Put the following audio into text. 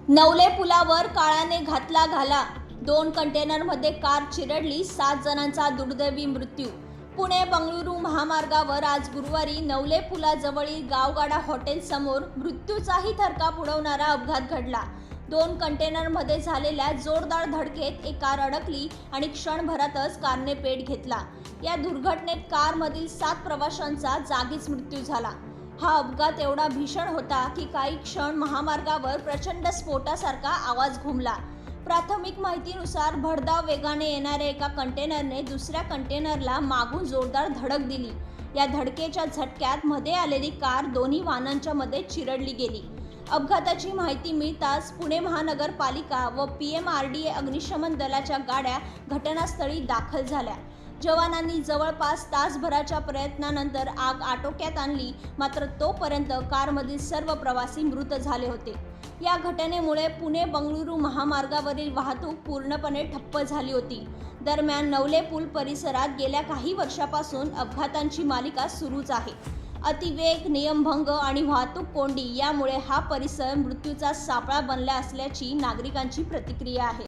नवले पुलावर काळाने घातला घाला. 2 कंटेनरमध्ये कार चिरडली, 7 जणांचा दुर्दैवी मृत्यू. पुणे बंगळुरू महामार्गावर आज गुरुवारी नवले पुलाजवळील गावगाडा हॉटेल समोर मृत्यूचाही थरकाप उडवणारा अपघात घडला. 2 कंटेनरमध्ये झालेल्या जोरदार धडकेत एक कार अडकली आणि क्षणभरातच कारने पेट घेतला. या दुर्घटनेत कारमधील 7 प्रवाशांचा जागीच मृत्यू झाला. हा अपघात एवढा भीषण होता की काही क्षण महामार्गावर प्रचंड स्फोटासारखा आवाज घुमला. प्राथमिक माहितीनुसार भरधाव वेगाने येणाऱ्या एका कंटेनरने दुसऱ्या कंटेनरला मागून जोरदार धडक दिली. या धडकेच्या झटक्यात मध्ये आलेली कार दोन्ही वाहनांच्या मध्ये चिरडली गेली. अपघाताची माहिती मिळताच पुणे महानगरपालिका व PMRDA अग्निशमन दलाच्या गाड्या घटनास्थळी दाखल झाल्या. जवानांनी जवळपास तासभराच्या प्रयत्नानंतर आग आटोक्यात आणली, मात्र तोपर्यंत कारमधील सर्व प्रवासी मृत झाले होते. या घटनेमुळे पुणे बंगळुरू महामार्गावरील वाहतूक पूर्णपणे ठप्प झाली होती. दरम्यान नवले पूल परिसरात गेल्या काही वर्षापासून अपघातांची मालिका सुरूच आहे. अतिवेग, नियमभंग आणि वाहतूक कोंडी यामुळे हा परिसर मृत्यूचा सापळा बनला असल्याची नागरिकांची प्रतिक्रिया आहे.